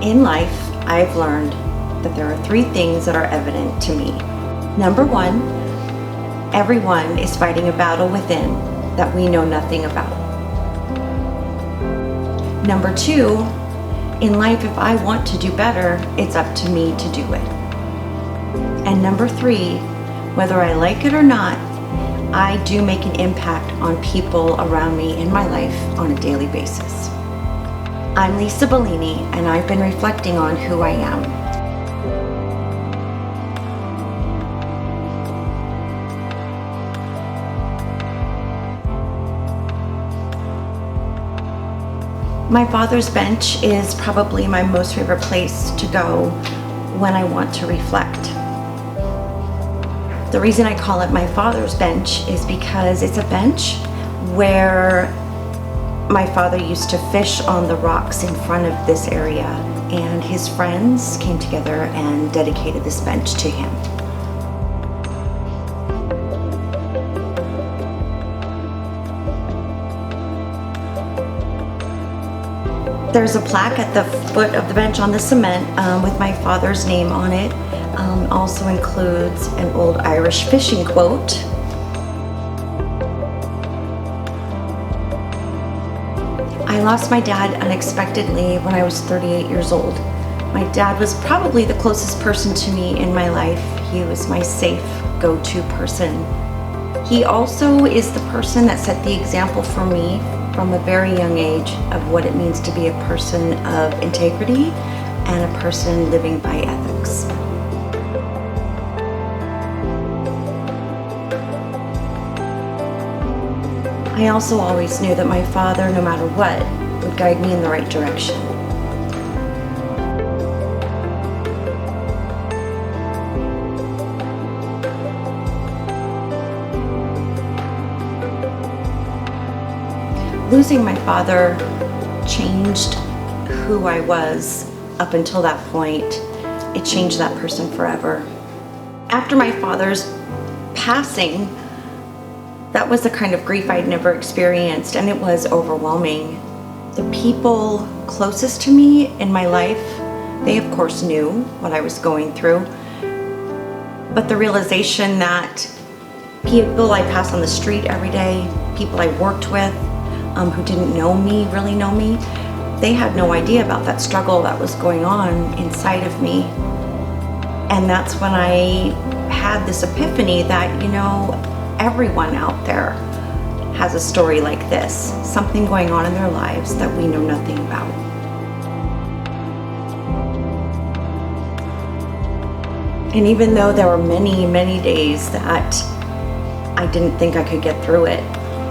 In life, I've learned that there are three things that are evident to me. Number one, everyone is fighting a battle within that we know nothing about. Number two, in life, if I want to do better, it's up to me to do it. And number three, whether I like it or not, I do make an impact on people around me in my life on a daily basis. I'm Lisa Bellini, and I've been reflecting on who I am. My father's bench is probably my most favorite place to go when I want to reflect. The reason I call it my father's bench is because it's a bench where my father used to fish on the rocks in front of this area, and his friends came together and dedicated this bench to him. There's a plaque at the foot of the bench on the cement with my father's name on it. Also includes an old Irish fishing quote. I lost my dad unexpectedly when I was 38 years old. My dad was probably the closest person to me in my life. He was my safe go-to person. He also is the person that set the example for me from a very young age of what it means to be a person of integrity and a person living by ethics. I also always knew that my father, no matter what, would guide me in the right direction. Losing my father changed who I was up until that point. It changed that person forever. After my father's passing, that was the kind of grief I'd never experienced, and it was overwhelming. The people closest to me in my life, they of course knew what I was going through, but the realization that people I pass on the street every day, people I worked with, who didn't really know me, they had no idea about that struggle that was going on inside of me. And that's when I had this epiphany that, everyone out there has a story like this, something going on in their lives that we know nothing about. And even though there were many, many days that I didn't think I could get through it,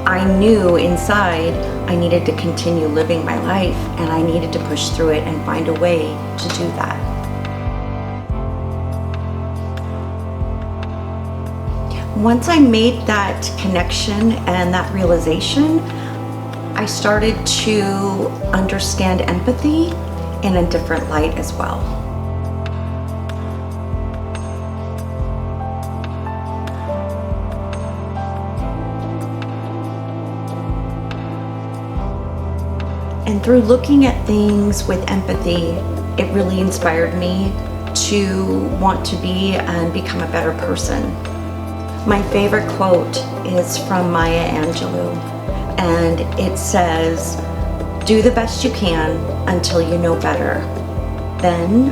I knew inside I needed to continue living my life, and I needed to push through it and find a way to do that. Once I made that connection and that realization, I started to understand empathy in a different light as well. And through looking at things with empathy, it really inspired me to want to be and become a better person. My favorite quote is from Maya Angelou, and it says, "Do the best you can until you know better. Then,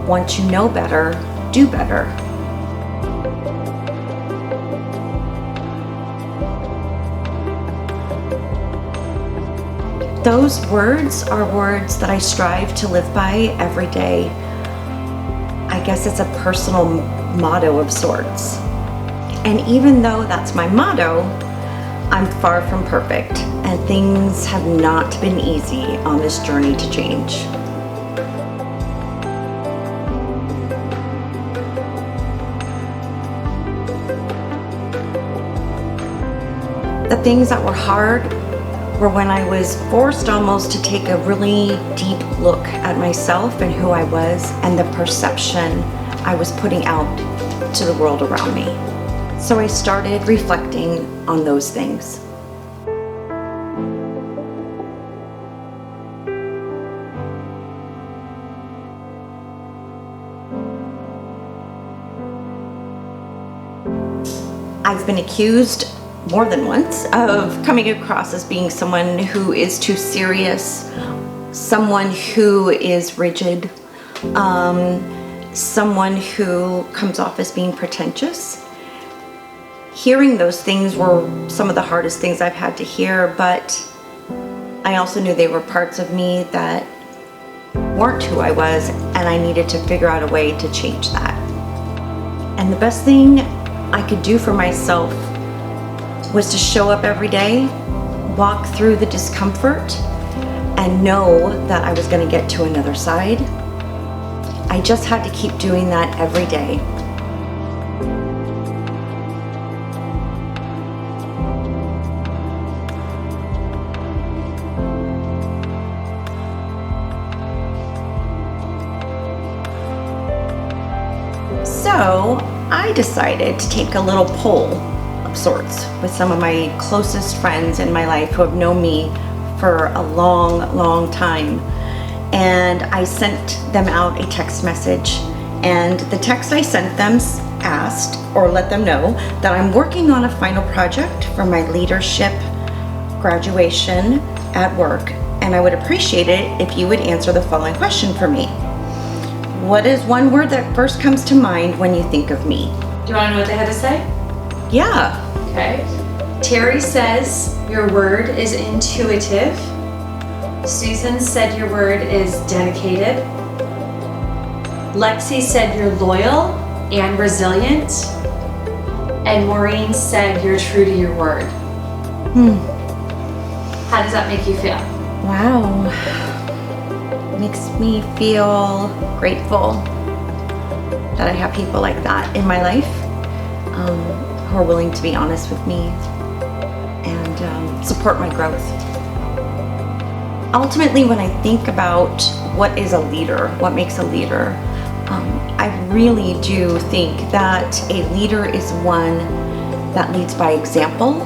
once you know better, do better." Those words are words that I strive to live by every day. I guess it's a personal motto of sorts. And even though that's my motto, I'm far from perfect, and things have not been easy on this journey to change. The things that were hard were when I was forced almost to take a really deep look at myself and who I was and the perception I was putting out to the world around me. So I started reflecting on those things. I've been accused more than once of coming across as being someone who is too serious, someone who is rigid, someone who comes off as being pretentious. Hearing those things were some of the hardest things I've had to hear, but I also knew they were parts of me that weren't who I was, and I needed to figure out a way to change that. And the best thing I could do for myself was to show up every day, walk through the discomfort, and know that I was going to get to another side. I just had to keep doing that every day. So I decided to take a little poll of sorts with some of my closest friends in my life who have known me for a long time. And I sent them out a text message. And the text I sent them asked, or let them know, that I'm working on a final project for my leadership graduation at work. And I would appreciate it if you would answer the following question for me. What is one word that first comes to mind when you think of me? Do you want to know what they had to say? Yeah. Okay. Terry says your word is intuitive. Susan said your word is dedicated. Lexi said you're loyal and resilient. And Maureen said you're true to your word. How does that make you feel? Wow. Makes me feel grateful that I have people like that in my life, who are willing to be honest with me and support my growth. Ultimately, when I think about what is a leader, what makes a leader, I really do think that a leader is one that leads by example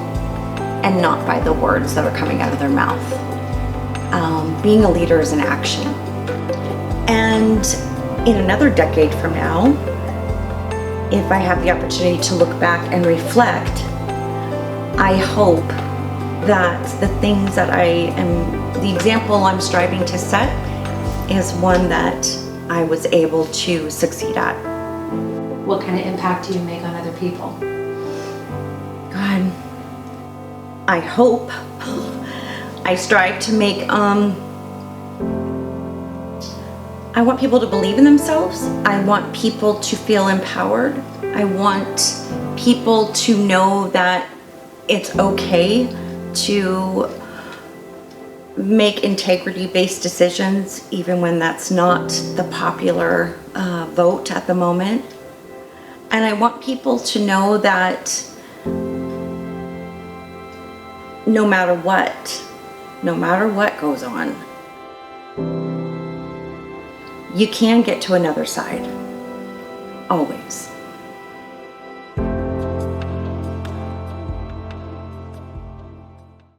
and not by the words that are coming out of their mouth. Being a leader is an action. And in another decade from now, if I have the opportunity to look back and reflect, I hope that the things that the example I'm striving to set is one that I was able to succeed at. What kind of impact do you make on other people? God, I hope I strive to make, I want people to believe in themselves. I want people to feel empowered. I want people to know that it's okay to make integrity-based decisions, even when that's not the popular vote at the moment. And I want people to know that no matter what goes on, you can get to another side, always.